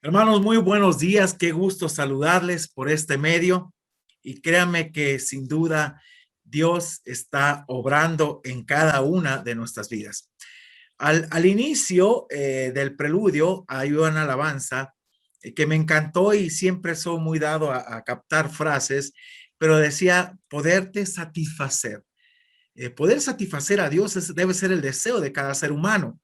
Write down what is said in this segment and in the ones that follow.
Hermanos, muy buenos días. Qué gusto saludarles por este medio. Y créanme que sin duda Dios está obrando en cada una de nuestras vidas. Al inicio del preludio hay una alabanza que me encantó y siempre soy muy dado a captar frases, pero decía, poderte satisfacer. Poder satisfacer a Dios debe ser el deseo de cada ser humano.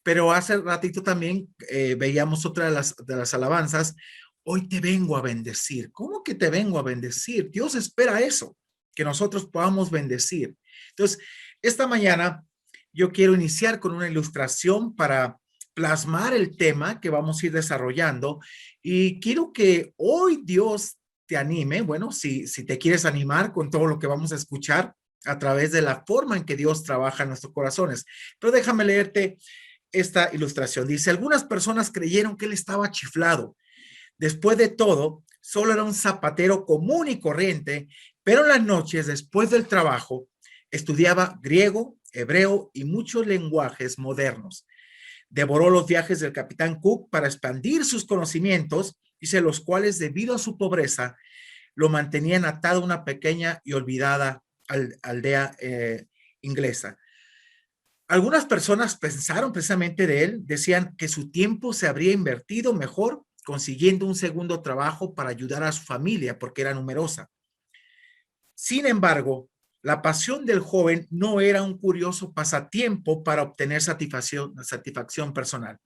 Pero hace ratito también veíamos otra de las alabanzas. Hoy te vengo a bendecir. ¿Cómo que te vengo a bendecir? Dios espera eso, que nosotros podamos bendecir. Entonces, esta mañana yo quiero iniciar con una ilustración para plasmar el tema que vamos a ir desarrollando y quiero que hoy Dios te anime. Bueno, si te quieres animar con todo lo que vamos a escuchar a través de la forma en que Dios trabaja en nuestros corazones. Pero déjame leerte esta ilustración. Dice, algunas personas creyeron que él estaba chiflado. Después de todo, solo era un zapatero común y corriente, pero en las noches, después del trabajo, estudiaba griego, hebreo y muchos lenguajes modernos. Devoró los viajes del capitán Cook para expandir sus conocimientos, dice, los cuales, debido a su pobreza, lo mantenían atado a una pequeña y olvidada aldea inglesa. Algunas personas pensaron precisamente de él, decían que su tiempo se habría invertido mejor consiguiendo un segundo trabajo para ayudar a su familia porque era numerosa. Sin embargo, la pasión del joven no era un curioso pasatiempo para obtener satisfacción personal.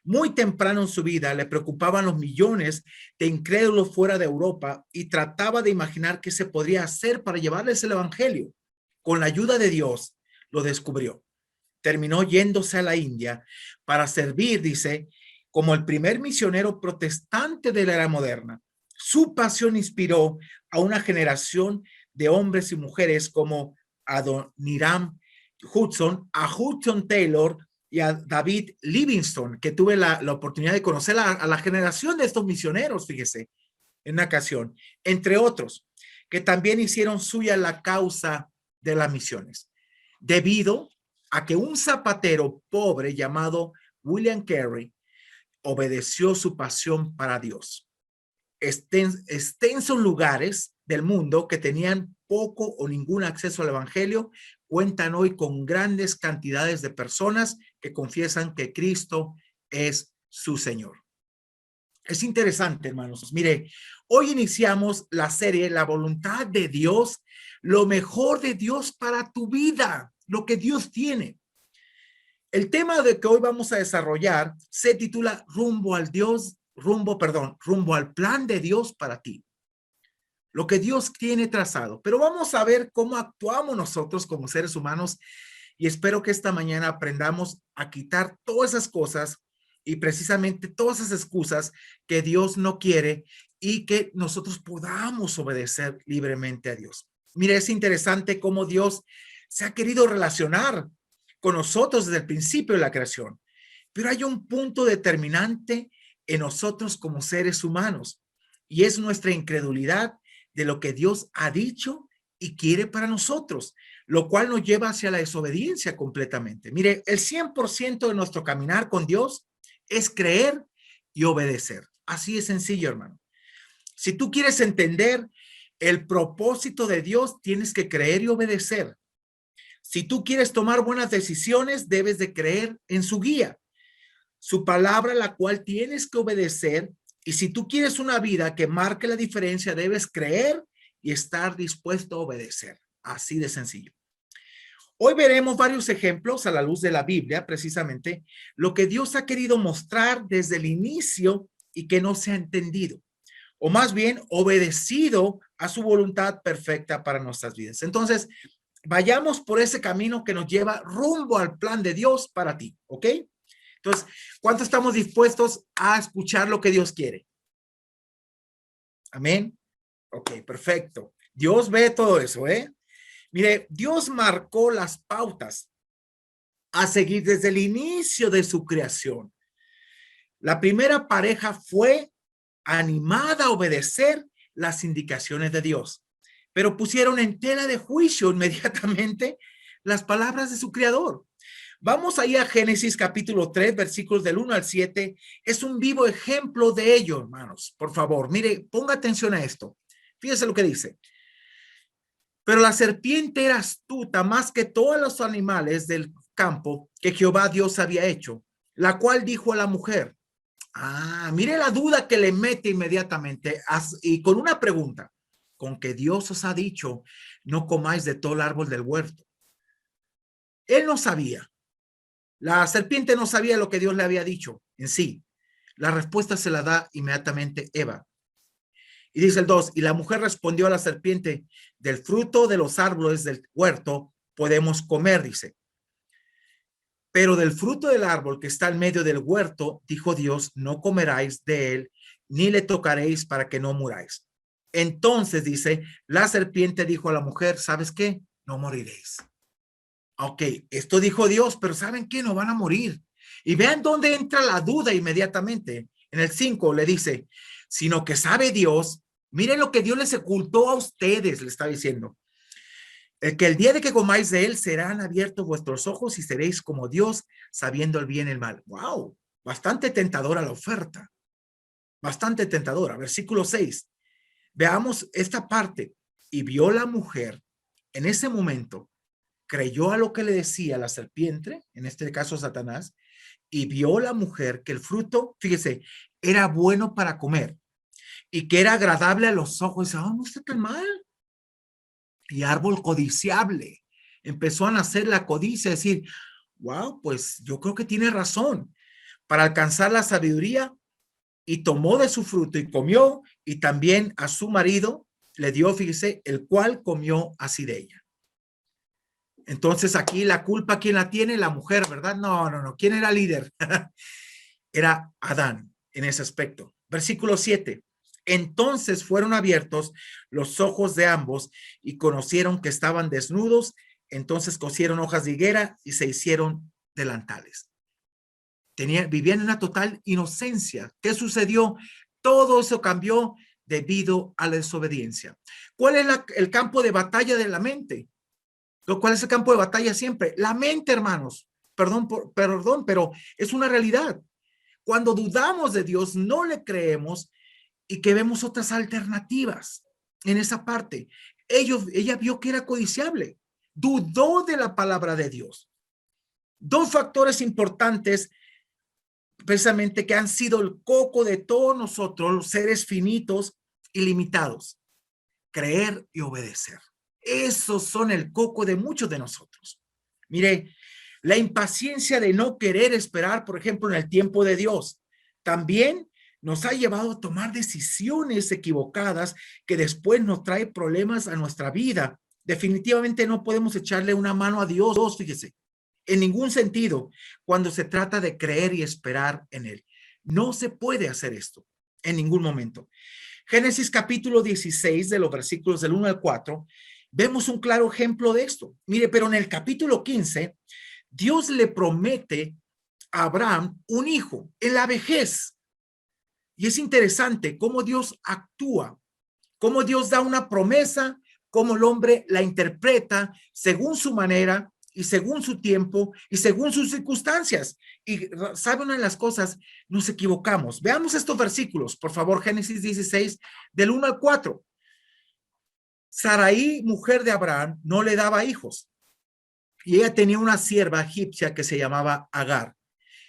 Muy temprano en su vida le preocupaban los millones de incrédulos fuera de Europa y trataba de imaginar qué se podría hacer para llevarles el evangelio. Con la ayuda de Dios, lo descubrió. Terminó yéndose a la India para servir, dice, como el primer misionero protestante de la era moderna. Su pasión inspiró a una generación de hombres y mujeres como Adoniram Hudson, a Hudson Taylor y a David Livingstone, que tuve la oportunidad de conocer a la generación de estos misioneros, fíjese, en una ocasión, entre otros, que también hicieron suya la causa de las misiones, debido a que un zapatero pobre llamado William Carey obedeció su pasión para Dios. Extensos lugares del mundo que tenían poco o ningún acceso al evangelio cuentan hoy con grandes cantidades de personas que confiesan que Cristo es su Señor. Es interesante, hermanos. Mire, hoy iniciamos la serie La voluntad de Dios, lo mejor de Dios para tu vida, lo que Dios tiene. El tema de que hoy vamos a desarrollar se titula rumbo al plan de Dios para ti. Lo que Dios tiene trazado. Pero vamos a ver cómo actuamos nosotros como seres humanos y espero que esta mañana aprendamos a quitar todas esas cosas y precisamente todas esas excusas que Dios no quiere y que nosotros podamos obedecer libremente a Dios. Mire, es interesante cómo Dios se ha querido relacionar con nosotros desde el principio de la creación, pero hay un punto determinante en nosotros como seres humanos y es nuestra incredulidad de lo que Dios ha dicho y quiere para nosotros, lo cual nos lleva hacia la desobediencia completamente. Mire, el 100% de nuestro caminar con Dios es creer y obedecer. Así es sencillo, hermano. Si tú quieres entender el propósito de Dios, tienes que creer y obedecer. Si tú quieres tomar buenas decisiones, debes de creer en su guía, su palabra, la cual tienes que obedecer. Y si tú quieres una vida que marque la diferencia, debes creer y estar dispuesto a obedecer. Así de sencillo. Hoy veremos varios ejemplos a la luz de la Biblia, precisamente lo que Dios ha querido mostrar desde el inicio y que no se ha entendido, o más bien obedecido a su voluntad perfecta para nuestras vidas. Entonces, vayamos por ese camino que nos lleva rumbo al plan de Dios para ti, ¿ok? Entonces, ¿cuánto estamos dispuestos a escuchar lo que Dios quiere? Amén. Ok, perfecto. Dios ve todo eso, ¿eh? Mire, Dios marcó las pautas a seguir desde el inicio de su creación. La primera pareja fue animada a obedecer las indicaciones de Dios, pero pusieron en tela de juicio inmediatamente las palabras de su creador. Vamos ahí a Génesis capítulo 3, versículos del 1 al 7. Es un vivo ejemplo de ello, hermanos. Por favor, mire, ponga atención a esto. Fíjese lo que dice. Pero la serpiente era astuta más que todos los animales del campo que Jehová Dios había hecho, la cual dijo a la mujer. Mire la duda que le mete inmediatamente y con una pregunta. Con que Dios os ha dicho, no comáis de todo el árbol del huerto. Él no sabía. La serpiente no sabía lo que Dios le había dicho en sí. La respuesta se la da inmediatamente Eva. Y dice el 2, y la mujer respondió a la serpiente, del fruto de los árboles del huerto podemos comer, dice. Pero del fruto del árbol que está en medio del huerto, dijo Dios, no comeráis de él, ni le tocaréis para que no muráis. Entonces dice, la serpiente dijo a la mujer, ¿sabes qué? No moriréis. Ok, esto dijo Dios, pero ¿saben qué? No van a morir. Y vean dónde entra la duda inmediatamente. En el 5 le dice, sino que sabe Dios, miren lo que Dios les ocultó a ustedes, le está diciendo. Que el día de que comáis de él serán abiertos vuestros ojos y seréis como Dios, sabiendo el bien y el mal. ¡Wow! Bastante tentadora la oferta. Bastante tentadora. Versículo 6. Veamos esta parte. Y vio la mujer en ese momento, creyó a lo que le decía la serpiente, en este caso Satanás, y vio la mujer que el fruto, fíjese, era bueno para comer y que era agradable a los ojos. Y dice, no está tan mal. Y árbol codiciable. Empezó a nacer la codicia, decir, wow, pues yo creo que tiene razón. Para alcanzar la sabiduría, y tomó de su fruto y comió, y también a su marido le dio, fíjese, el cual comió así de ella. Entonces aquí la culpa, ¿quién la tiene? La mujer, ¿verdad? No. ¿Quién era líder? Era Adán en ese aspecto. Versículo 7. Entonces fueron abiertos los ojos de ambos y conocieron que estaban desnudos. Entonces cosieron hojas de higuera y se hicieron delantales. Vivían en una total inocencia. ¿Qué sucedió? Todo eso cambió debido a la desobediencia. ¿Cuál es el campo de batalla de la mente? ¿Cuál es el campo de batalla siempre? La mente, hermanos. Perdón, pero es una realidad. Cuando dudamos de Dios, no le creemos y que vemos otras alternativas en esa parte. Ella vio que era codiciable, dudó de la palabra de Dios. Dos factores importantes precisamente que han sido el coco de todos nosotros, los seres finitos y limitados: creer y obedecer. Esos son el coco de muchos de nosotros. Mire, la impaciencia de no querer esperar, por ejemplo, en el tiempo de Dios, también nos ha llevado a tomar decisiones equivocadas que después nos trae problemas a nuestra vida. Definitivamente no podemos echarle una mano a Dios, fíjese, en ningún sentido, cuando se trata de creer y esperar en Él. No se puede hacer esto en ningún momento. Génesis capítulo 16, de los versículos del 1 al 4, vemos un claro ejemplo de esto. Mire, pero en el capítulo 15, Dios le promete a Abraham un hijo en la vejez. Y es interesante cómo Dios actúa, cómo Dios da una promesa, cómo el hombre la interpreta según su manera y según su tiempo y según sus circunstancias. Y sabe, una de las cosas, nos equivocamos. Veamos estos versículos, por favor. Génesis 16, del 1 al 4. Sarai, mujer de Abraham, no le daba hijos, y ella tenía una sierva egipcia que se llamaba Agar.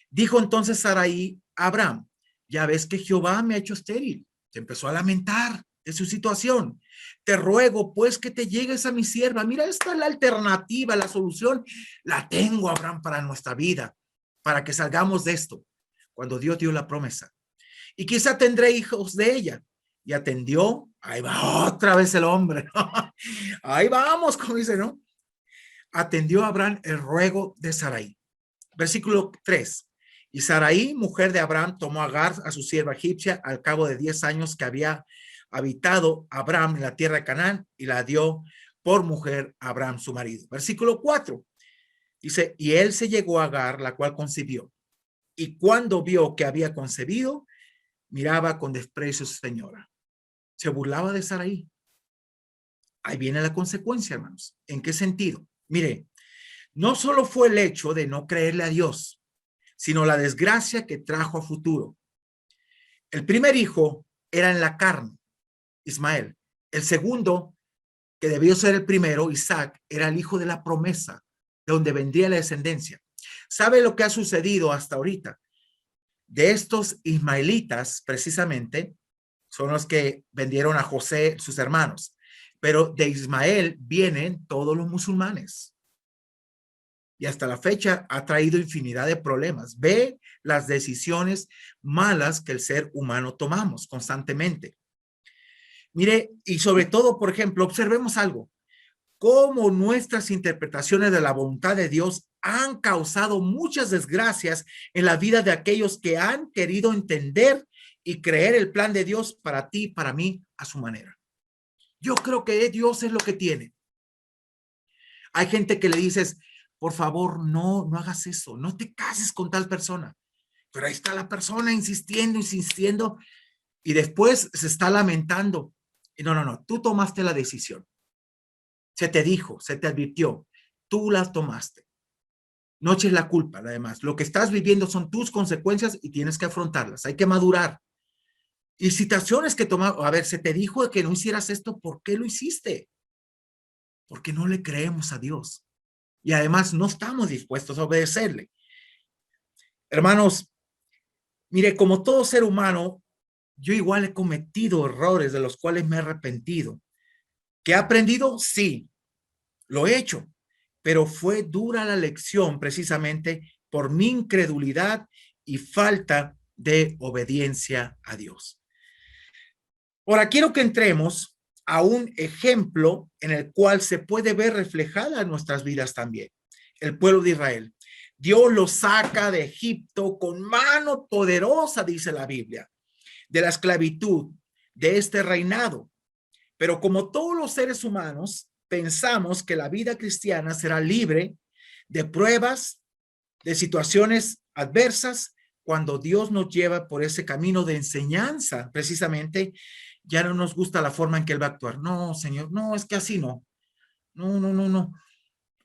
Dijo entonces Sarai a Abraham, ya ves que Jehová me ha hecho estéril. Se empezó a lamentar de su situación. Te ruego pues que te llegues a mi sierva. Mira, esta es la alternativa, la solución la tengo, Abraham, para nuestra vida, para que salgamos de esto. Cuando Dios dio la promesa, y quizá tendré hijos de ella. Y atendió, ahí va otra vez el hombre. Ahí vamos, como dice, ¿no? Atendió a Abraham el ruego de Sarai. Versículo 3. Y Sarai, mujer de Abraham, tomó a Agar, a su sierva egipcia, al cabo de 10 años que había habitado Abraham en la tierra de Canaán, y la dio por mujer a Abraham, su marido. Versículo 4. Dice, y él se llegó a Agar, la cual concibió. Y cuando vio que había concebido, miraba con desprecio a su señora. Se burlaba de Sarai. Ahí viene la consecuencia, hermanos. ¿En qué sentido? Mire, no solo fue el hecho de no creerle a Dios, sino la desgracia que trajo a futuro. El primer hijo era en la carne, Ismael. El segundo, que debió ser el primero, Isaac, era el hijo de la promesa, de donde vendría la descendencia. ¿Sabe lo que ha sucedido hasta ahorita? De estos ismaelitas, precisamente, son los que vendieron a José, sus hermanos. Pero de Ismael vienen todos los musulmanes. Y hasta la fecha ha traído infinidad de problemas. Ve las decisiones malas que el ser humano tomamos constantemente. Mire, y sobre todo, por ejemplo, observemos algo. Cómo nuestras interpretaciones de la voluntad de Dios han causado muchas desgracias en la vida de aquellos que han querido entender y creer el plan de Dios para ti y para mí a su manera. Yo creo que Dios es lo que tiene. Hay gente que le dices, por favor, no hagas eso, no te cases con tal persona. Pero ahí está la persona insistiendo, insistiendo, y después se está lamentando. Y no, tú tomaste la decisión. Se te dijo, se te advirtió, tú la tomaste. No eches la culpa, además. Lo que estás viviendo son tus consecuencias y tienes que afrontarlas. Hay que madurar. Y situaciones que tomar, a ver, se te dijo que no hicieras esto, ¿por qué lo hiciste? Porque no le creemos a Dios. Y además no estamos dispuestos a obedecerle. Hermanos, mire, como todo ser humano, yo igual he cometido errores de los cuales me he arrepentido. ¿Que he aprendido? Sí, lo he hecho, pero fue dura la lección precisamente por mi incredulidad y falta de obediencia a Dios. Ahora quiero que entremos a un ejemplo en el cual se puede ver reflejada en nuestras vidas también. El pueblo de Israel. Dios los saca de Egipto con mano poderosa, dice la Biblia, de la esclavitud, de este reinado. Pero como todos los seres humanos, pensamos que la vida cristiana será libre de pruebas, de situaciones adversas, cuando Dios nos lleva por ese camino de enseñanza, precisamente, ya no nos gusta la forma en que Él va a actuar. No, Señor, no, es que así no. No.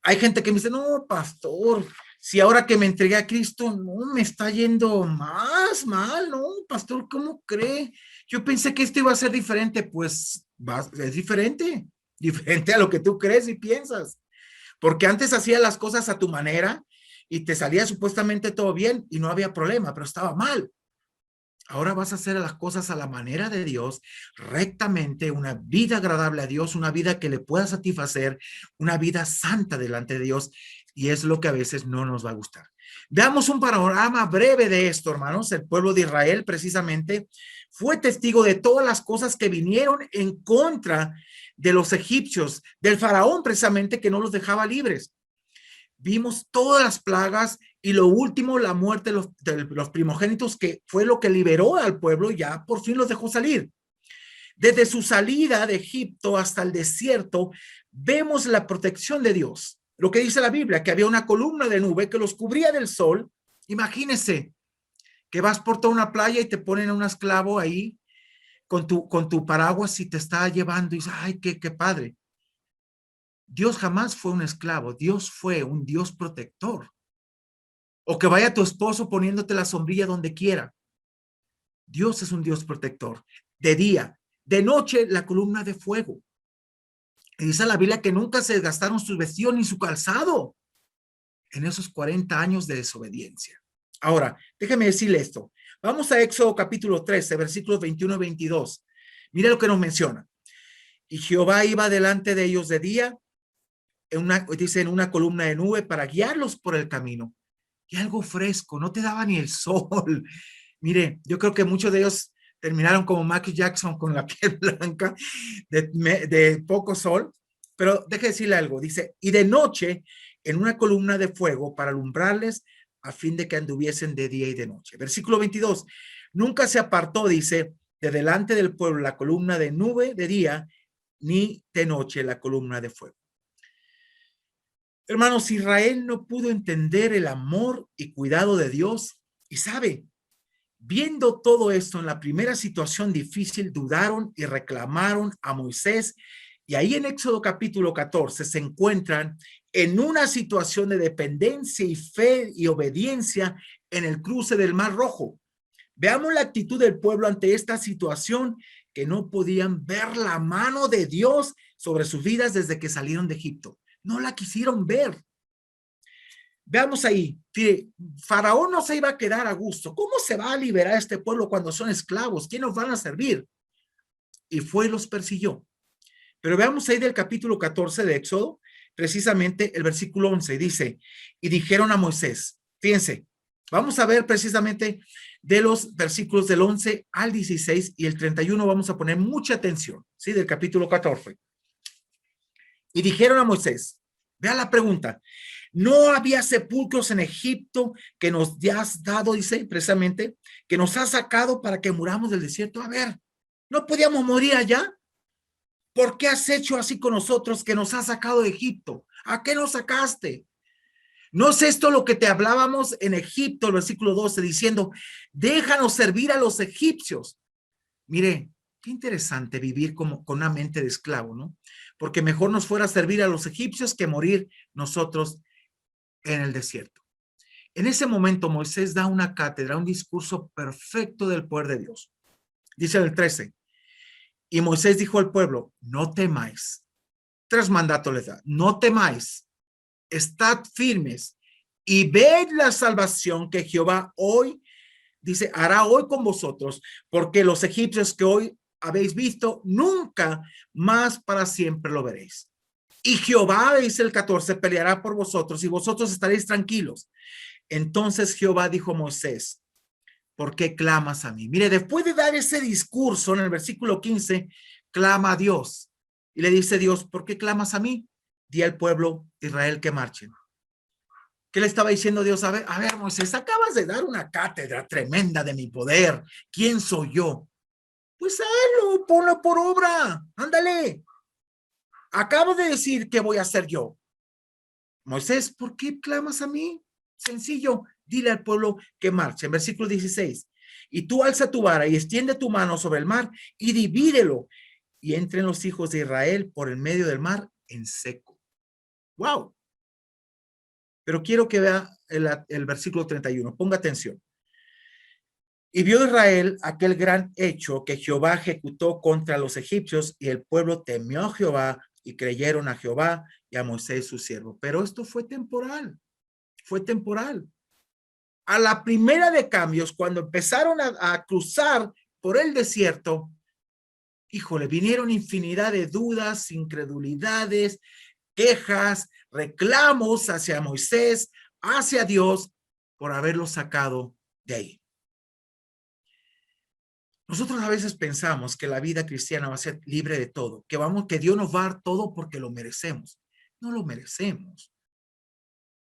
Hay gente que me dice, no, pastor, si ahora que me entregué a Cristo, no, me está yendo más mal, no, pastor, ¿cómo cree? Yo pensé que esto iba a ser diferente, pues es diferente a lo que tú crees y piensas, porque antes hacías las cosas a tu manera y te salía supuestamente todo bien y no había problema, pero estaba mal. Ahora vas a hacer las cosas a la manera de Dios, rectamente, una vida agradable a Dios, una vida que le pueda satisfacer, una vida santa delante de Dios, y es lo que a veces no nos va a gustar. Veamos un panorama breve de esto, hermanos. El pueblo de Israel precisamente fue testigo de todas las cosas que vinieron en contra de los egipcios, del faraón precisamente, que no los dejaba libres. Vimos todas las plagas y lo último, la muerte de los primogénitos, que fue lo que liberó al pueblo y ya por fin los dejó salir. Desde su salida de Egipto hasta el desierto, vemos la protección de Dios. Lo que dice la Biblia, que había una columna de nube que los cubría del sol. Imagínense que vas por toda una playa y te ponen a un esclavo ahí con tu paraguas y te está llevando y dices, ay, qué padre. Dios jamás fue un esclavo, Dios fue un Dios protector. O que vaya tu esposo poniéndote la sombrilla donde quiera. Dios es un Dios protector. De día, de noche, la columna de fuego. Y dice la Biblia que nunca se desgastaron sus vestidos ni su calzado en esos 40 años de desobediencia. Ahora, déjeme decirle esto. Vamos a Éxodo capítulo 13, versículos 21 y 22. Mire lo que nos menciona. Y Jehová iba delante de ellos de día, dice, en una columna de nube para guiarlos por el camino. Y algo fresco, no te daba ni el sol. Mire, yo creo que muchos de ellos terminaron como Michael Jackson con la piel blanca de poco sol, pero deje decirle algo, dice, y de noche en una columna de fuego para alumbrarles a fin de que anduviesen de día y de noche. Versículo 22, nunca se apartó, dice, de delante del pueblo la columna de nube de día, ni de noche la columna de fuego. Hermanos, Israel no pudo entender el amor y cuidado de Dios. Y sabe, viendo todo esto en la primera situación difícil, dudaron y reclamaron a Moisés. Y ahí en Éxodo capítulo 14 se encuentran en una situación de dependencia y fe y obediencia en el cruce del Mar Rojo. Veamos la actitud del pueblo ante esta situación, que no podían ver la mano de Dios sobre sus vidas desde que salieron de Egipto. No la quisieron ver. Veamos ahí, Faraón no se iba a quedar a gusto. ¿Cómo se va a liberar a este pueblo cuando son esclavos? ¿Quién nos van a servir? Y fue y los persiguió. Pero veamos ahí del capítulo 14 de Éxodo, precisamente el versículo 11, dice, y dijeron a Moisés, fíjense, vamos a ver precisamente de los versículos del 11 al 16 y el 31 vamos a poner mucha atención, ¿sí? Del capítulo 14. Y dijeron a Moisés, vea la pregunta, ¿no había sepulcros en Egipto que nos has dado, dice precisamente, que nos has sacado para que muramos del desierto? A ver, ¿no podíamos morir allá? ¿Por qué has hecho así con nosotros que nos has sacado de Egipto? ¿A qué nos sacaste? ¿No es esto lo que te hablábamos en Egipto, el versículo 12, diciendo, déjanos servir a los egipcios? Mire, qué interesante vivir como con una mente de esclavo, ¿no? Porque mejor nos fuera servir a los egipcios que morir nosotros en el desierto. En ese momento Moisés da una cátedra, un discurso perfecto del poder de Dios. Dice el 13, y Moisés dijo al pueblo, no temáis. 3 mandatos les da, no temáis, estad firmes y ved la salvación que Jehová hoy, dice, hará hoy con vosotros, porque los egipcios que hoy habéis visto, nunca más para siempre lo veréis. Y Jehová, dice el 14, peleará por vosotros y vosotros estaréis tranquilos. Entonces Jehová dijo a Moisés, ¿por qué clamas a mí? Mire, después de dar ese discurso en el versículo 15, clama a Dios. Y le dice Dios, ¿por qué clamas a mí? Di al pueblo de Israel que marchen. ¿Qué le estaba diciendo Dios? A ver, Moisés, acabas de dar una cátedra tremenda de mi poder. ¿Quién soy yo? Pues hazlo, ponlo por obra. Ándale. Acabo de decir qué voy a hacer yo. Moisés, ¿por qué clamas a mí? Sencillo, dile al pueblo que marche. En versículo 16. Y tú alza tu vara y extiende tu mano sobre el mar y divídelo. Y entren los hijos de Israel por el medio del mar en seco. ¡Wow! Pero quiero que vea el versículo 31. Ponga atención. Y vio Israel aquel gran hecho que Jehová ejecutó contra los egipcios, y el pueblo temió a Jehová y creyeron a Jehová y a Moisés su siervo. Pero esto fue temporal. Fue temporal. A la primera de cambios, cuando empezaron a cruzar por el desierto, híjole, vinieron infinidad de dudas, incredulidades, quejas, reclamos hacia Moisés, hacia Dios, por haberlo sacado de ahí. Nosotros a veces pensamos que la vida cristiana va a ser libre de todo, que Dios nos va a dar todo porque lo merecemos. No lo merecemos,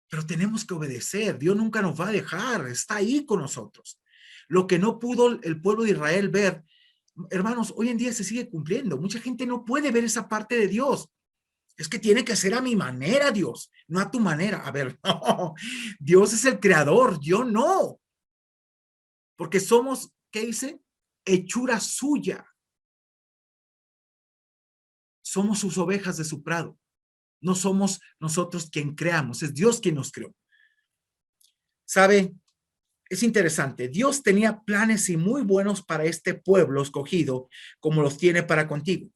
pero tenemos que obedecer. Dios nunca nos va a dejar, está ahí con nosotros. Lo que no pudo el pueblo de Israel ver, hermanos, hoy en día se sigue cumpliendo. Mucha gente no puede ver esa parte de Dios. Es que tiene que ser a mi manera, Dios, no a tu manera. A ver, no, Dios es el creador, yo no. Porque somos, ¿qué dice? Hechura suya. Somos sus ovejas de su prado. No somos nosotros quien creamos, es Dios quien nos creó. ¿Sabe? Es interesante. Dios tenía planes y muy buenos para este pueblo escogido, como los tiene para contigo.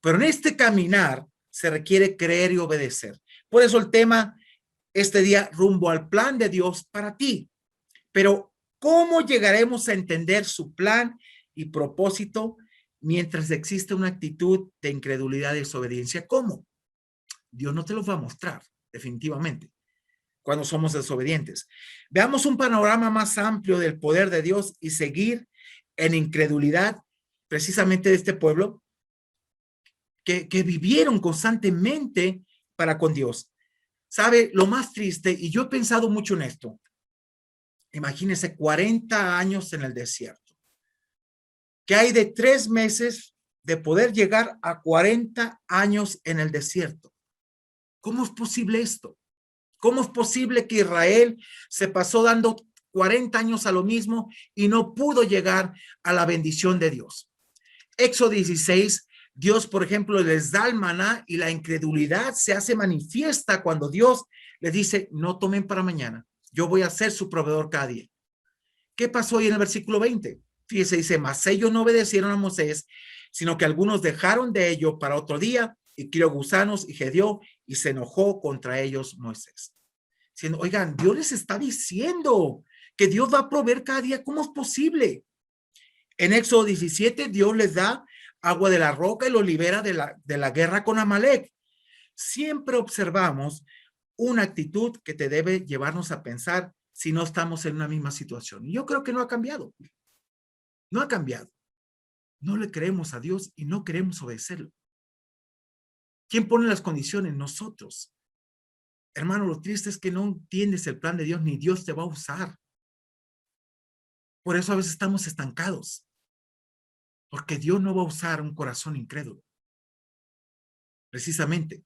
Pero en este caminar se requiere creer y obedecer. Por eso el tema este día, rumbo al plan de Dios para ti. Pero ¿cómo llegaremos a entender su plan y propósito mientras existe una actitud de incredulidad y desobediencia? ¿Cómo? Dios no te los va a mostrar, definitivamente, cuando somos desobedientes. Veamos un panorama más amplio del poder de Dios y seguir en incredulidad precisamente de este pueblo que vivieron constantemente para con Dios. ¿Sabe? Lo más triste, y yo he pensado mucho en esto, imagínense 40 años en el desierto. ¿Qué hay de 3 meses de poder llegar a 40 años en el desierto? ¿Cómo es posible esto? ¿Cómo es posible que Israel se pasó dando 40 años a lo mismo y no pudo llegar a la bendición de Dios? Éxodo 16 Dios, por ejemplo, les da el maná y la incredulidad se hace manifiesta cuando Dios les dice, no tomen para mañana, yo voy a ser su proveedor cada día. ¿Qué pasó ahí en el versículo 20? Fíjese, dice, mas ellos no obedecieron a Moisés, sino que algunos dejaron de ello para otro día y crió gusanos y gedió y se enojó contra ellos Moisés. Diciendo, oigan, Dios les está diciendo que Dios va a proveer cada día. ¿Cómo es posible? En Éxodo 17, Dios les da agua de la roca y los libera de la guerra con Amalek. Siempre observamos una actitud que te debe llevarnos a pensar si no estamos en una misma situación. Y yo creo que no ha cambiado. No ha cambiado. No le creemos a Dios y no queremos obedecerlo. ¿Quién pone las condiciones? Nosotros. Hermano, lo triste es que no entiendes el plan de Dios ni Dios te va a usar. Por eso a veces estamos estancados. Porque Dios no va a usar un corazón incrédulo. Precisamente.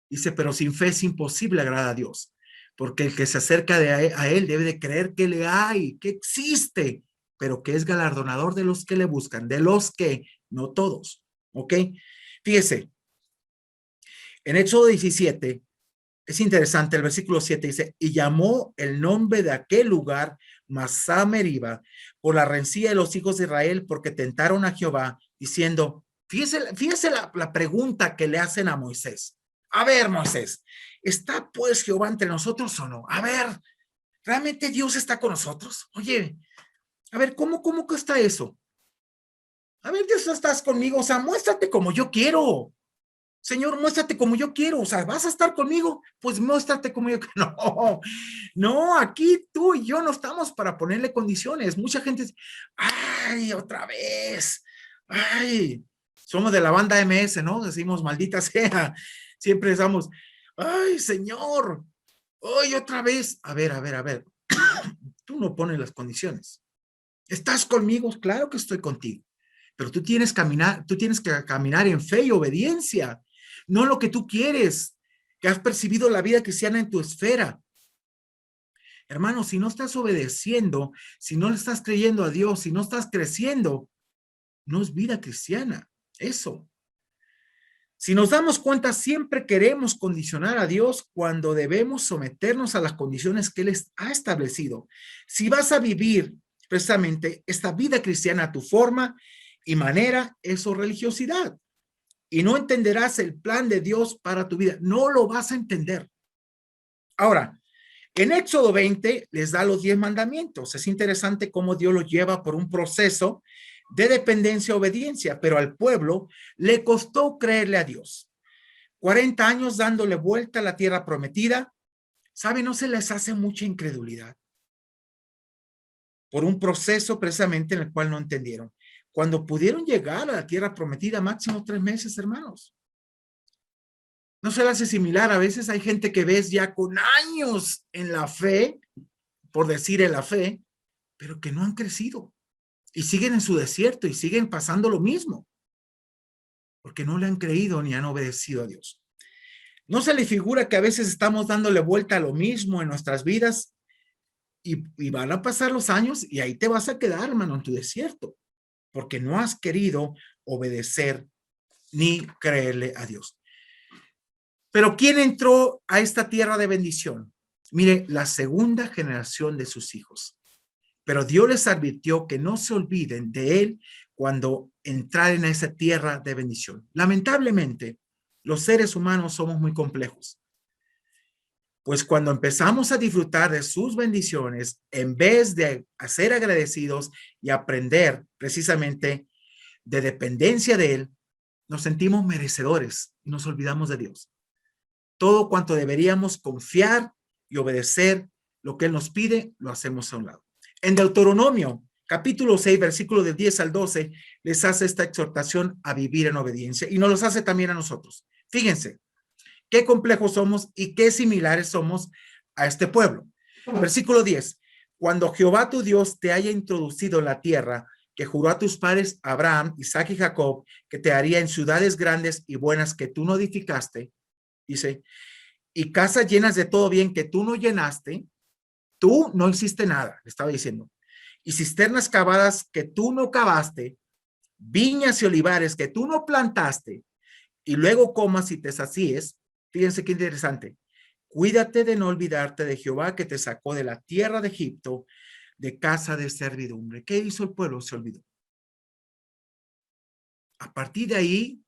Dice, pero sin fe es imposible agradar a Dios. Porque el que se acerca a él debe de creer que le hay, que existe, pero que es galardonador de los que le buscan, de los que, no todos. ¿Ok? Fíjese, en Éxodo 17, es interesante, el versículo 7 dice, y llamó el nombre de aquel lugar Masá Meriba, por la rencilla de los hijos de Israel, porque tentaron a Jehová, diciendo, fíjese la pregunta que le hacen a Moisés. A ver, Moisés, ¿está pues Jehová entre nosotros o no? A ver, ¿realmente Dios está con nosotros? Oye, a ver, ¿cómo que está eso? A ver, Dios, ¿estás conmigo? O sea, muéstrate como yo quiero. Señor, muéstrate como yo quiero. O sea, ¿vas a estar conmigo? Pues muéstrate como yo quiero. No, no, aquí tú y yo no estamos para ponerle condiciones. Mucha gente dice, ay, otra vez. Ay, somos de la banda MS, ¿no? Decimos, maldita sea. Siempre estamos, ay, Señor, ay, otra vez. A ver. Tú no pones las condiciones. ¿Estás conmigo? Claro que estoy contigo. Pero tú tienes que caminar en fe y obediencia, no lo que tú quieres, que has percibido la vida cristiana en tu esfera. Hermano, si no estás obedeciendo, si no le estás creyendo a Dios, si no estás creciendo, no es vida cristiana, eso. Si nos damos cuenta, siempre queremos condicionar a Dios cuando debemos someternos a las condiciones que Él ha establecido. Si vas a vivir precisamente esta vida cristiana a tu forma y manera, eso es religiosidad. Y no entenderás el plan de Dios para tu vida. No lo vas a entender. Ahora, en Éxodo 20 les da los 10 mandamientos. Es interesante cómo Dios los lleva por un proceso de dependencia y obediencia, pero al pueblo le costó creerle a Dios. 40 años dándole vuelta a la tierra prometida. ¿Sabe? No se les hace mucha incredulidad por un proceso precisamente en el cual no entendieron. Cuando pudieron llegar a la tierra prometida, máximo 3 meses, hermanos. ¿No se le hace similar? A veces hay gente que ves ya con años en la fe, por decir en la fe, pero que no han crecido y siguen en su desierto y siguen pasando lo mismo, porque no le han creído ni han obedecido a Dios. ¿No se le figura que a veces estamos dándole vuelta a lo mismo en nuestras vidas y van a pasar los años y ahí te vas a quedar, hermano, en tu desierto, porque no has querido obedecer ni creerle a Dios? Pero ¿quién entró a esta tierra de bendición? Mire, la segunda generación de sus hijos. Pero Dios les advirtió que no se olviden de él cuando entraren a esa tierra de bendición. Lamentablemente, los seres humanos somos muy complejos. Pues cuando empezamos a disfrutar de sus bendiciones, en vez de ser agradecidos y aprender precisamente de dependencia de él, nos sentimos merecedores y nos olvidamos de Dios. Todo cuanto deberíamos confiar y obedecer lo que él nos pide, lo hacemos a un lado. En Deuteronomio, capítulo 6, versículo de 10 al 12, les hace esta exhortación a vivir en obediencia y nos los hace también a nosotros. Fíjense, qué complejos somos y qué similares somos a este pueblo. Versículo 10, cuando Jehová tu Dios te haya introducido en la tierra que juró a tus padres Abraham, Isaac y Jacob, que te haría en ciudades grandes y buenas que tú no edificaste, dice, y casas llenas de todo bien que tú no llenaste, tú no hiciste nada, le estaba diciendo, y cisternas cavadas que tú no cavaste, viñas y olivares que tú no plantaste, y luego comas y te sacíes. Fíjense qué interesante. Cuídate de no olvidarte de Jehová que te sacó de la tierra de Egipto, de casa de servidumbre. ¿Qué hizo el pueblo? Se olvidó. A partir de ahí,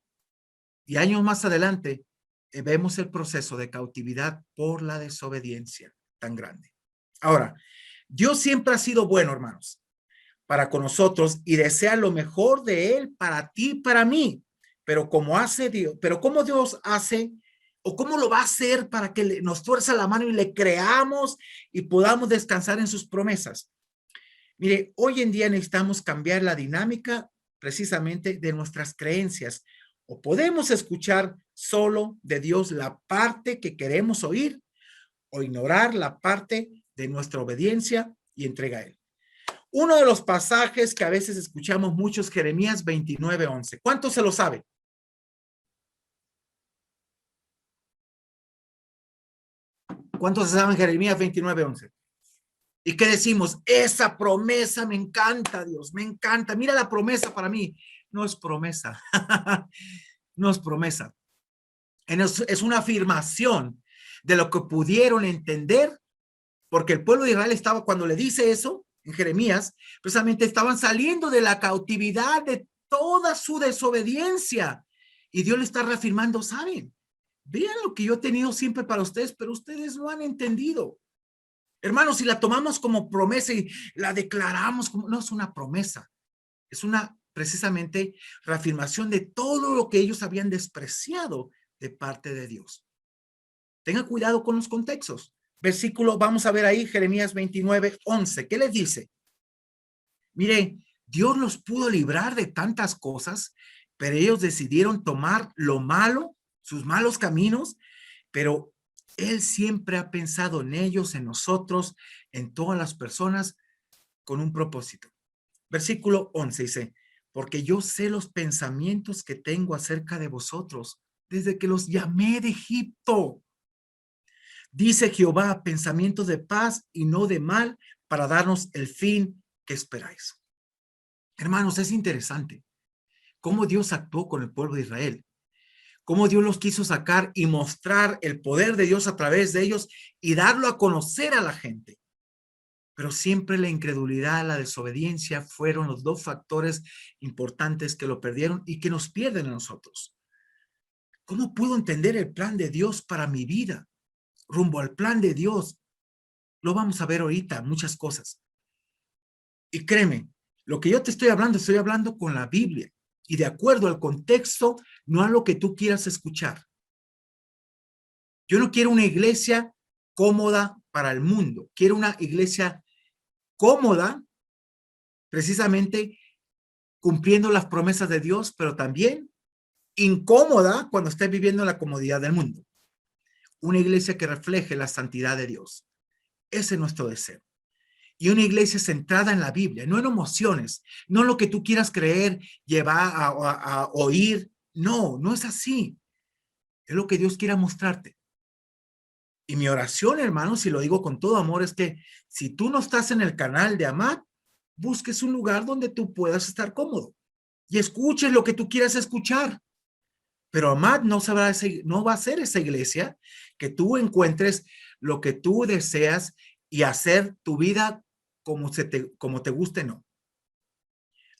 y años más adelante, vemos el proceso de cautividad por la desobediencia tan grande. Ahora, Dios siempre ha sido bueno, hermanos, para con nosotros y desea lo mejor de Él para ti y para mí. Pero ¿cómo Dios hace o cómo lo va a hacer para que nos tuerza la mano y le creamos y podamos descansar en sus promesas? Mire, hoy en día necesitamos cambiar la dinámica precisamente de nuestras creencias. O podemos escuchar solo de Dios la parte que queremos oír o ignorar la parte de nuestra obediencia y entrega a Él. Uno de los pasajes que a veces escuchamos mucho es Jeremías 29:11. ¿Cuántos se lo sabe? ¿Cuántos se saben Jeremías 29:11? ¿Y qué decimos? Esa promesa me encanta, Dios, me encanta. Mira la promesa para mí. No es promesa. No es promesa. Es una afirmación de lo que pudieron entender, porque el pueblo de Israel estaba, cuando le dice eso, en Jeremías, precisamente estaban saliendo de la cautividad de toda su desobediencia. Y Dios le está reafirmando, ¿saben? Vean lo que yo he tenido siempre para ustedes, pero ustedes no han entendido. Hermanos, si la tomamos como promesa y la declaramos como, no es una promesa, es una precisamente reafirmación de todo lo que ellos habían despreciado de parte de Dios. Tenga cuidado con los contextos. Versículo, vamos a ver ahí, Jeremías 29:11. ¿Qué les dice? Mire, Dios los pudo librar de tantas cosas, pero ellos decidieron tomar lo malo, sus malos caminos, pero Él siempre ha pensado en ellos, en nosotros, en todas las personas, con un propósito. Versículo 11 dice, porque yo sé los pensamientos que tengo acerca de vosotros, desde que los llamé de Egipto. Dice Jehová, pensamientos de paz y no de mal, para darnos el fin que esperáis. Hermanos, es interesante cómo Dios actuó con el pueblo de Israel, cómo Dios los quiso sacar y mostrar el poder de Dios a través de ellos y darlo a conocer a la gente. Pero siempre la incredulidad, la desobediencia fueron los dos factores importantes que lo perdieron y que nos pierden a nosotros. ¿Cómo puedo entender el plan de Dios para mi vida? Rumbo al plan de Dios. Lo vamos a ver ahorita, muchas cosas. Y créeme, lo que yo te estoy hablando con la Biblia y de acuerdo al contexto, no a lo que tú quieras escuchar. Yo no quiero una iglesia cómoda para el mundo. Quiero una iglesia cómoda, precisamente cumpliendo las promesas de Dios, pero también incómoda cuando estés viviendo la comodidad del mundo. Una iglesia que refleje la santidad de Dios. Ese es nuestro deseo. Y una iglesia centrada en la Biblia, no en emociones, no en lo que tú quieras creer, llevar a oír. No, no es así. Es lo que Dios quiera mostrarte. Y mi oración, hermanos, y lo digo con todo amor, es que si tú no estás en el canal de Amad, busques un lugar donde tú puedas estar cómodo y escuches lo que tú quieras escuchar. Pero Amad no va a ser esa iglesia que tú encuentres lo que tú deseas y hacer tu vida como te guste, no.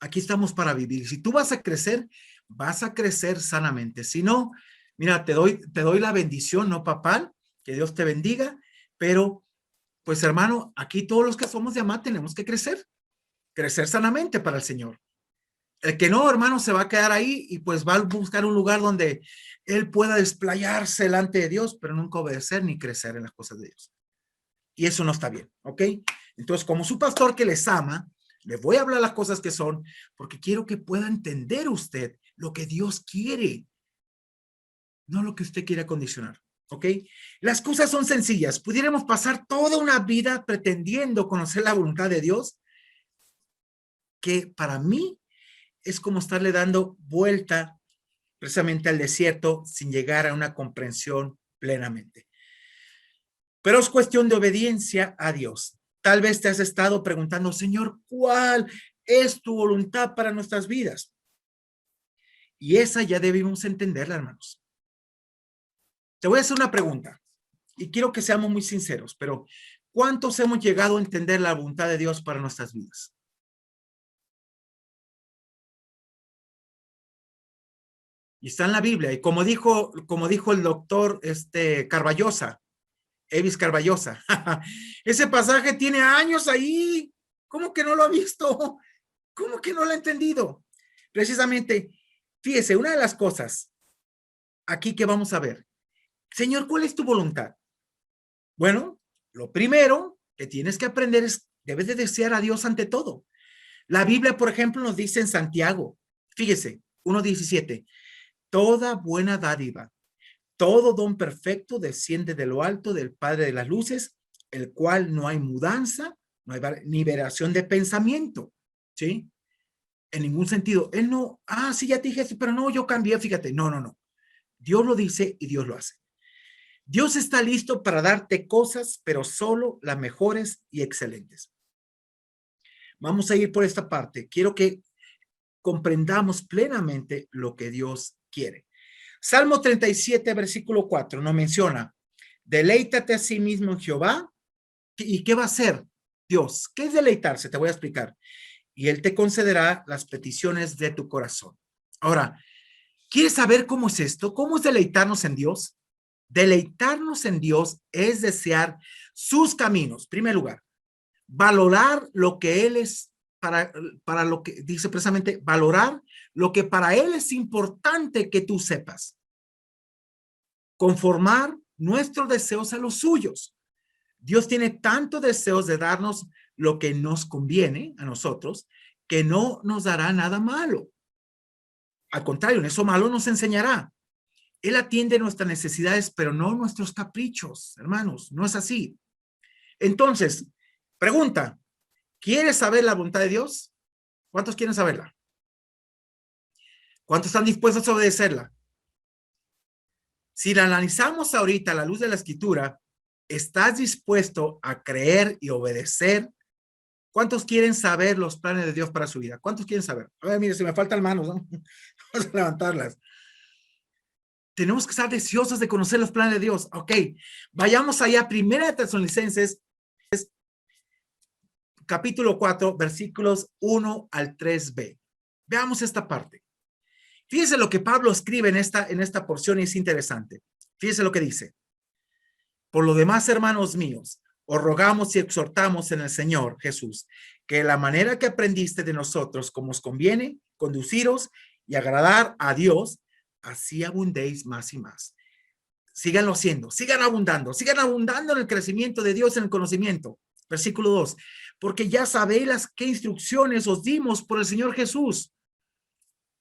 Aquí estamos para vivir. Si tú vas a crecer sanamente. Si no, mira, te doy la bendición, no papal, que Dios te bendiga, pero pues hermano, aquí todos los que somos de Amad tenemos que crecer sanamente para el Señor. El que no, hermano, se va a quedar ahí y pues va a buscar un lugar donde él pueda desplayarse delante de Dios, pero nunca obedecer ni crecer en las cosas de Dios. Y eso no está bien, ¿ok? Entonces, como su pastor que les ama, les voy a hablar las cosas que son, porque quiero que pueda entender usted lo que Dios quiere, no lo que usted quiere acondicionar, ¿ok? Las cosas son sencillas. Pudiéramos pasar toda una vida pretendiendo conocer la voluntad de Dios, que para mí es como estarle dando vuelta precisamente al desierto sin llegar a una comprensión plenamente. Pero es cuestión de obediencia a Dios. Tal vez te has estado preguntando, Señor, ¿cuál es tu voluntad para nuestras vidas? Y esa ya debemos entenderla, hermanos. Te voy a hacer una pregunta y quiero que seamos muy sinceros, pero ¿cuántos hemos llegado a entender la voluntad de Dios para nuestras vidas? Y está en la Biblia. Y como dijo el doctor Carballosa, Evis Carballosa, ese pasaje tiene años ahí. ¿Cómo que no lo ha visto? ¿Cómo que no lo ha entendido? Precisamente, fíjese, una de las cosas aquí que vamos a ver, Señor, ¿cuál es tu voluntad? Bueno, lo primero que tienes que aprender es, debes de desear a Dios ante todo. La Biblia, por ejemplo, nos dice en Santiago, fíjese, 1:17, toda buena dádiva, todo don perfecto desciende de lo alto del Padre de las luces, el cual no hay mudanza, no hay ni variación de pensamiento, ¿sí? En ningún sentido. Él no, sí, ya te dije esto, pero no, yo cambié, fíjate. No, no, no. Dios lo dice y Dios lo hace. Dios está listo para darte cosas, pero solo las mejores y excelentes. Vamos a ir por esta parte. Quiero que comprendamos plenamente lo que Dios quiere. Salmo 37, versículo 4, nos menciona, deleítate a sí mismo en Jehová. ¿Y qué va a hacer Dios? ¿Qué es deleitarse? Te voy a explicar. Y Él te concederá las peticiones de tu corazón. Ahora, ¿quieres saber cómo es esto? ¿Cómo es deleitarnos en Dios? Deleitarnos en Dios es desear sus caminos. En primer lugar, valorar lo que Él es, para lo que dice precisamente, valorar lo que para Él es importante que tú sepas. Conformar nuestros deseos a los suyos. Dios tiene tantos deseos de darnos lo que nos conviene a nosotros, que no nos dará nada malo. Al contrario, en eso malo nos enseñará. Él atiende nuestras necesidades, pero no nuestros caprichos, hermanos. No es así. Entonces, pregunta, ¿quieres saber la voluntad de Dios? ¿Cuántos quieren saberla? ¿Cuántos están dispuestos a obedecerla? Si la analizamos ahorita a la luz de la Escritura, ¿estás dispuesto a creer y obedecer? ¿Cuántos quieren saber los planes de Dios para su vida? ¿Cuántos quieren saber? A ver, mire, si me faltan manos, ¿no? Vamos a levantarlas. Tenemos que estar deseosos de conocer los planes de Dios. Ok, vayamos allá. Primera de Tesalonicenses, capítulo 4, versículos 1 al 3b. Veamos esta parte. Fíjese lo que Pablo escribe en esta porción y es interesante. Fíjese lo que dice. Por lo demás, hermanos míos, os rogamos y exhortamos en el Señor Jesús, que la manera que aprendiste de nosotros, como os conviene, conduciros y agradar a Dios, así abundéis más y más. Síganlo haciendo, sigan abundando en el crecimiento de Dios, en el conocimiento. Versículo 2, porque ya sabéis las qué instrucciones os dimos por el Señor Jesús.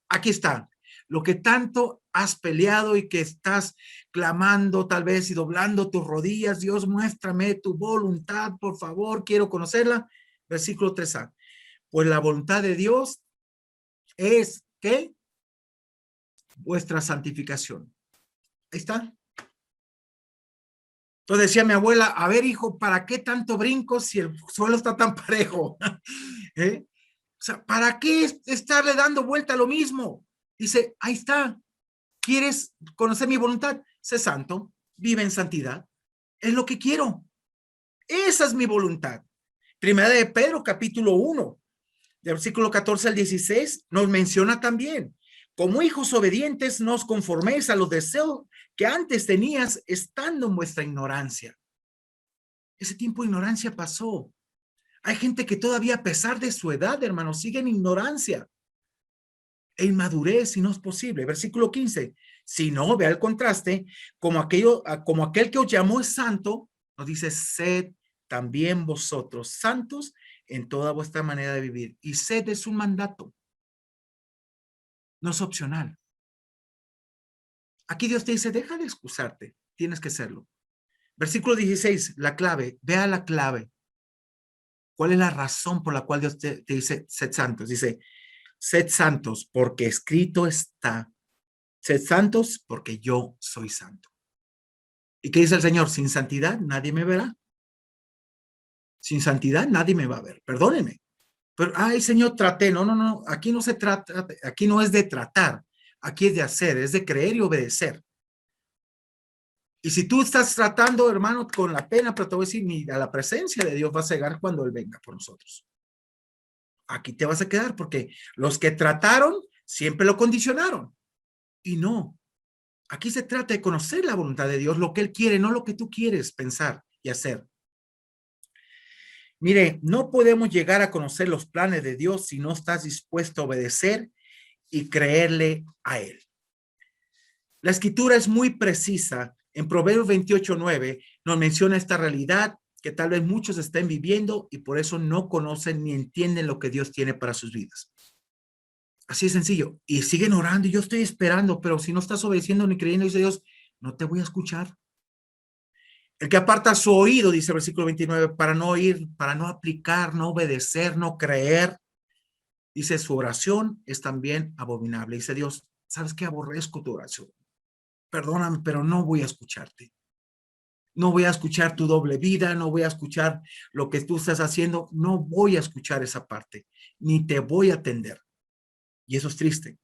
Aquí está, lo que tanto has peleado y que estás clamando tal vez y doblando tus rodillas. Dios, muéstrame tu voluntad, por favor, quiero conocerla. Versículo 3a. Pues la voluntad de Dios es que vuestra santificación. Ahí está. Entonces decía mi abuela, a ver, hijo, ¿para qué tanto brinco si el suelo está tan parejo? ¿Eh? O sea, ¿para qué estarle dando vuelta a lo mismo? Dice, ahí está. ¿Quieres conocer mi voluntad? Sé santo, vive en santidad. Es lo que quiero. Esa es mi voluntad. Primera de Pedro, capítulo 1, del versículo 14 al 16, nos menciona también. Como hijos obedientes, no os conforméis a los deseos que antes tenías estando en vuestra ignorancia. Ese tiempo de ignorancia pasó. Hay gente que todavía, a pesar de su edad, hermanos, sigue en ignorancia e inmadurez, si no es posible. Versículo 15. Si no, vea el contraste, como aquel que os llamó es santo, nos dice, sed también vosotros santos en toda vuestra manera de vivir. Y sed es un mandato, no es opcional. Aquí Dios te dice, deja de excusarte, tienes que serlo. Versículo 16, la clave, vea la clave. ¿Cuál es la razón por la cual Dios te dice, sed santos? Dice, sed santos porque escrito está. Sed santos porque yo soy santo. ¿Y qué dice el Señor? Sin santidad nadie me verá. Sin santidad nadie me va a ver. Perdóneme. Pero, ay, Señor, traté. No, no, no. Aquí no se trata, aquí no es de tratar. Aquí es de hacer, es de creer y obedecer. Y si tú estás tratando, hermano, con la pena, pero te voy a decir, ni a la presencia de Dios vas a llegar cuando Él venga por nosotros. Aquí te vas a quedar porque los que trataron siempre lo condicionaron. Y no, aquí se trata de conocer la voluntad de Dios, lo que Él quiere, no lo que tú quieres pensar y hacer. Mire, no podemos llegar a conocer los planes de Dios si no estás dispuesto a obedecer y creerle a Él. La escritura es muy precisa. En Proverbios 28:9 nos menciona esta realidad que tal vez muchos estén viviendo y por eso no conocen ni entienden lo que Dios tiene para sus vidas. Así de sencillo. Y siguen orando y yo estoy esperando, pero si no estás obedeciendo ni creyendo, dice Dios, no te voy a escuchar. El que aparta su oído, dice el versículo 29, para no oír, para no aplicar, no obedecer, no creer, dice su oración es también abominable. Dice Dios, ¿sabes qué? Aborrezco tu oración. Perdóname, pero no voy a escucharte. No voy a escuchar tu doble vida, no voy a escuchar lo que tú estás haciendo, no voy a escuchar esa parte, ni te voy a atender. Y eso es triste.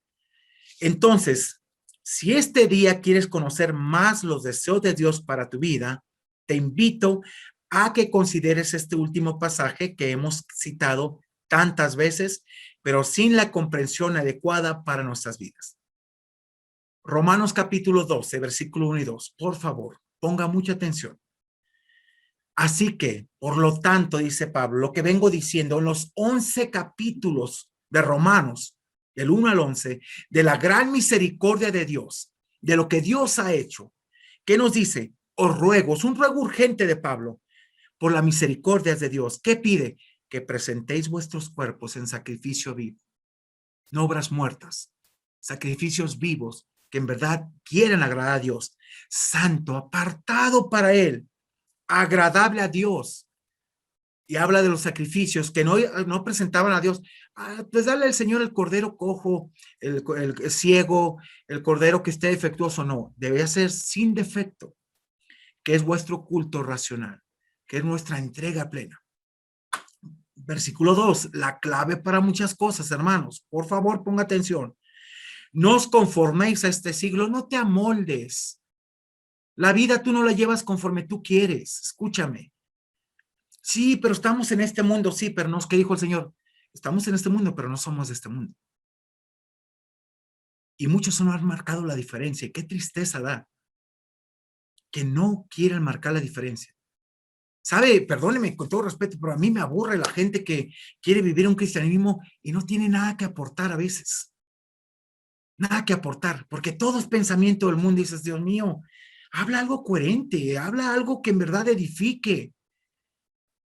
Entonces, si este día quieres conocer más los deseos de Dios para tu vida, te invito a que consideres este último pasaje que hemos citado tantas veces, pero sin la comprensión adecuada para nuestras vidas. Romanos capítulo 12, versículo 1 y 2. Por favor, ponga mucha atención. Así que, por lo tanto, dice Pablo, lo que vengo diciendo en los 11 capítulos de Romanos, del 1 al 11, de la gran misericordia de Dios, de lo que Dios ha hecho. ¿Qué nos dice? Os ruego, es un ruego urgente de Pablo, por la misericordia de Dios. ¿Qué pide? Que presentéis vuestros cuerpos en sacrificio vivo, no obras muertas, sacrificios vivos que en verdad quieren agradar a Dios, santo, apartado para Él, agradable a Dios. Y habla de los sacrificios que no presentaban a Dios. Pues dale al Señor el cordero cojo, el ciego, el cordero que esté defectuoso. No, debe ser sin defecto, que es vuestro culto racional, que es nuestra entrega plena. Versículo 2, la clave para muchas cosas, hermanos. Por favor, ponga atención. No os conforméis a este siglo, no te amoldes. La vida tú no la llevas conforme tú quieres. Escúchame. Sí, pero estamos en este mundo, sí, pero no es que dijo el Señor. Estamos en este mundo, pero no somos de este mundo. Y muchos no han marcado la diferencia. Qué tristeza da que no quieren marcar la diferencia. ¿Sabe? Perdóneme con todo respeto, pero a mí me aburre la gente que quiere vivir un cristianismo y no tiene nada que aportar a veces. Nada que aportar, porque todo es pensamiento del mundo y dices, Dios mío, habla algo coherente, habla algo que en verdad edifique.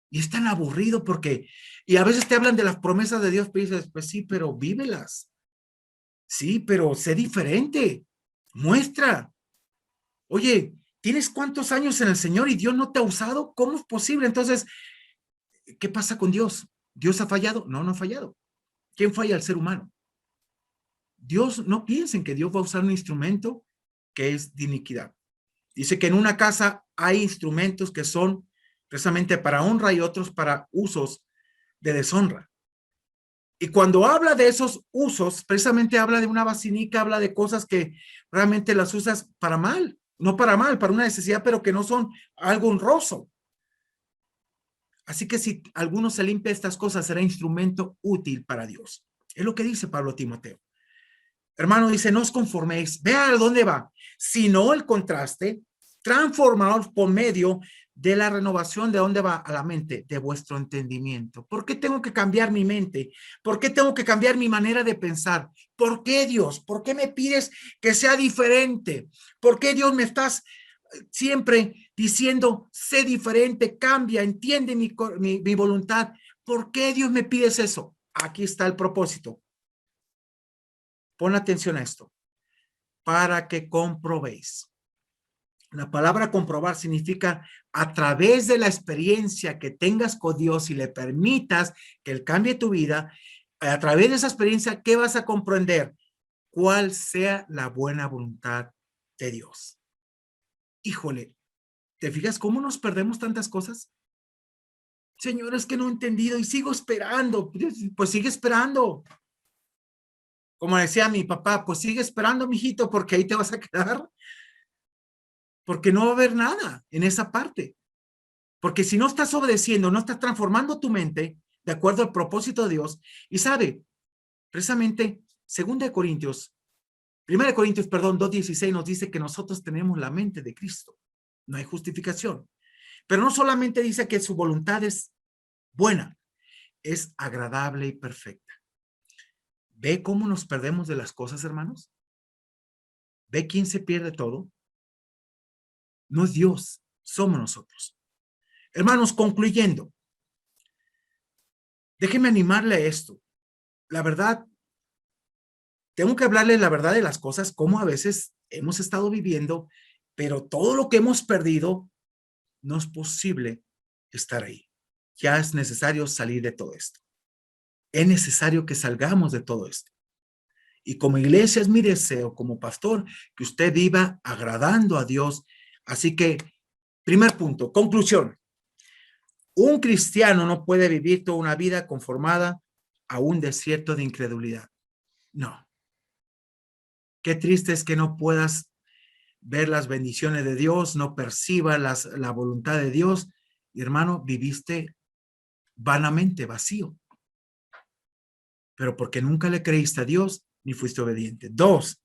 Y es tan aburrido porque, y a veces te hablan de las promesas de Dios, pero dices, pues sí, pero vívelas. Sí, pero sé diferente. Muestra. Oye, ¿tienes cuántos años en el Señor y Dios no te ha usado? ¿Cómo es posible? Entonces, ¿qué pasa con Dios? ¿Dios ha fallado? No, no ha fallado. ¿Quién falla? El ser humano. Dios, no piensen que Dios va a usar un instrumento que es de iniquidad. Dice que en una casa hay instrumentos que son precisamente para honra y otros para usos de deshonra. Y cuando habla de esos usos, precisamente habla de una basinica, habla de cosas que realmente las usas para mal, no para mal, para una necesidad, pero que no son algo honroso. Así que si alguno se limpia estas cosas, será instrumento útil para Dios. Es lo que dice Pablo a Timoteo. Hermano, dice, no os conforméis, vea a dónde va, sino el contraste, transformados por medio de la renovación. ¿De dónde va? A la mente, de vuestro entendimiento. ¿Por qué tengo que cambiar mi mente? ¿Por qué tengo que cambiar mi manera de pensar? ¿Por qué, Dios? ¿Por qué me pides que sea diferente? ¿Por qué, Dios, me estás siempre diciendo, sé diferente, cambia, entiende mi voluntad? ¿Por qué, Dios, me pides eso? Aquí está el propósito. Pon atención a esto. Para que comprobéis. La palabra comprobar significa a través de la experiencia que tengas con Dios y le permitas que Él cambie tu vida, a través de esa experiencia, ¿qué vas a comprender? Cuál sea la buena voluntad de Dios. Híjole, ¿te fijas cómo nos perdemos tantas cosas? Señor, es que no he entendido y sigo esperando. Pues sigue esperando. Como decía mi papá, pues sigue esperando, mijito, porque ahí te vas a quedar, porque no va a haber nada en esa parte. Porque si no estás obedeciendo, no estás transformando tu mente de acuerdo al propósito de Dios. Y sabe, precisamente, 1 Corintios, perdón, 2:16 nos dice que nosotros tenemos la mente de Cristo. No hay justificación. Pero no solamente dice que su voluntad es buena, es agradable y perfecta. ¿Ve cómo nos perdemos de las cosas, hermanos? ¿Ve quién se pierde todo? No es Dios, somos nosotros. Hermanos, concluyendo, déjenme animarle a esto. La verdad, tengo que hablarle la verdad de las cosas, como a veces hemos estado viviendo, pero todo lo que hemos perdido, no es posible estar ahí. Ya es necesario salir de todo esto. Es necesario que salgamos de todo esto. Y como iglesia es mi deseo, como pastor, que usted viva agradando a Dios. Así que, primer punto, conclusión. Un cristiano no puede vivir toda una vida conformada a un desierto de incredulidad. No. Qué triste es que no puedas ver las bendiciones de Dios, no perciba la voluntad de Dios. Y hermano, viviste vanamente, vacío. Pero porque nunca le creíste a Dios, ni fuiste obediente. 2,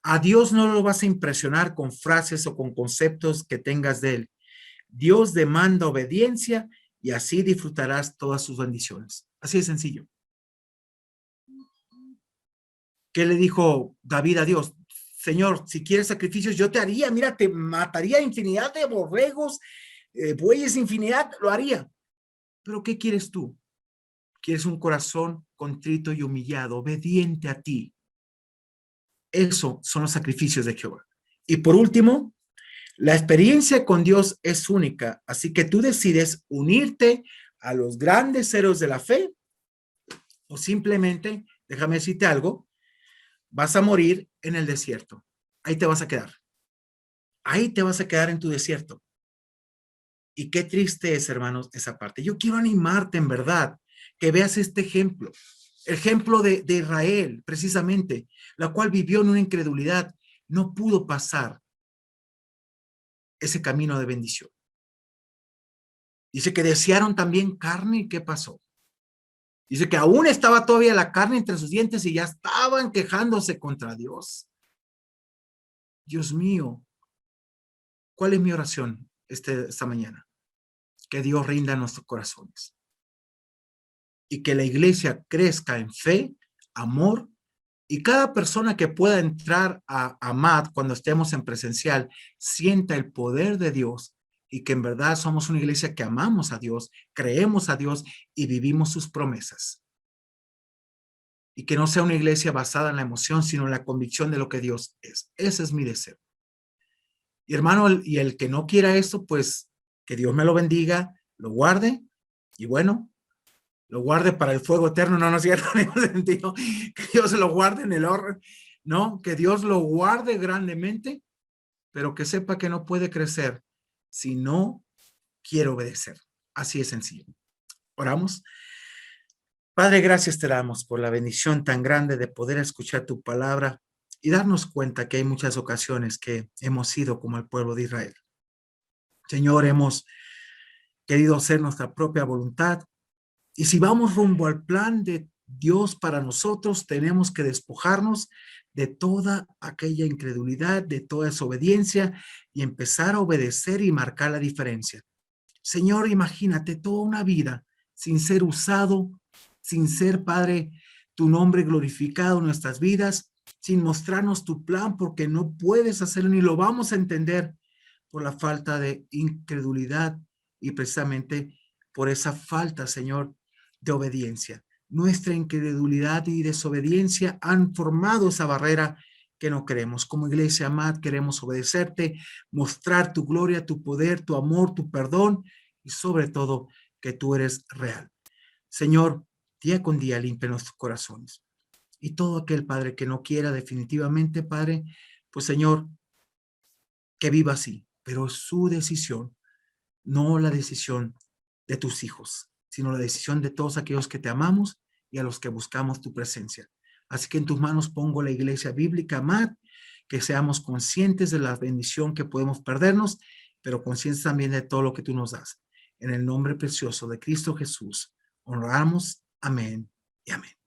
a Dios no lo vas a impresionar con frases o con conceptos que tengas de él. Dios demanda obediencia y así disfrutarás todas sus bendiciones. Así de sencillo. ¿Qué le dijo David a Dios? Señor, si quieres sacrificios, yo te haría. Mira, te mataría infinidad de borregos, bueyes, infinidad, lo haría. Pero ¿qué quieres tú? ¿Quieres un corazón contrito y humillado, obediente a ti? Eso son los sacrificios de Jehová. Y por último, la experiencia con Dios es única, así que tú decides unirte a los grandes héroes de la fe o simplemente, déjame decirte algo, vas a morir en el desierto. Ahí te vas a quedar. Ahí te vas a quedar en tu desierto. Y qué triste es, hermanos, esa parte. Yo quiero animarte en verdad que veas este ejemplo. El ejemplo de Israel, precisamente, la cual vivió en una incredulidad, no pudo pasar ese camino de bendición. Dice que desearon también carne y ¿qué pasó? Dice que aún estaba todavía la carne entre sus dientes y ya estaban quejándose contra Dios. Dios mío, ¿cuál es mi oración esta mañana? Que Dios rinda nuestros corazones y que la iglesia crezca en fe, amor, y cada persona que pueda entrar a AMAD cuando estemos en presencial sienta el poder de Dios y que en verdad somos una iglesia que amamos a Dios, creemos a Dios y vivimos sus promesas. Y que no sea una iglesia basada en la emoción, sino en la convicción de lo que Dios es. Ese es mi deseo. Y hermano, y el que no quiera esto, pues que Dios me lo bendiga, lo guarde y bueno, lo guarde para el fuego eterno. No, no es cierto, en ese sentido, que Dios lo guarde en el horno, no, que Dios lo guarde grandemente, pero que sepa que no puede crecer si no quiere obedecer. Así es sencillo. Oramos. Padre, gracias te damos por la bendición tan grande de poder escuchar tu palabra y darnos cuenta que hay muchas ocasiones que hemos sido como el pueblo de Israel. Señor, hemos querido hacer nuestra propia voluntad y si vamos rumbo al plan de Dios para nosotros, tenemos que despojarnos de toda aquella incredulidad, de toda desobediencia y empezar a obedecer y marcar la diferencia. Señor, imagínate toda una vida sin ser usado, sin ser, Padre, tu nombre glorificado en nuestras vidas, sin mostrarnos tu plan, porque no puedes hacerlo ni lo vamos a entender por la falta de incredulidad y precisamente por esa falta, Señor, de obediencia. Nuestra incredulidad y desobediencia han formado esa barrera que no queremos. Como iglesia amada, queremos obedecerte, mostrar tu gloria, tu poder, tu amor, tu perdón y sobre todo que tú eres real. Señor, día con día limpia nuestros corazones. Y todo aquel Padre que no quiera definitivamente, Padre, pues Señor, que viva así, pero su decisión, no la decisión de tus hijos, sino la decisión de todos aquellos que te amamos y a los que buscamos tu presencia. Así que en tus manos pongo la iglesia bíblica, Matt, que seamos conscientes de la bendición que podemos perdernos, pero conscientes también de todo lo que tú nos das. En el nombre precioso de Cristo Jesús, honramos. Amén y amén.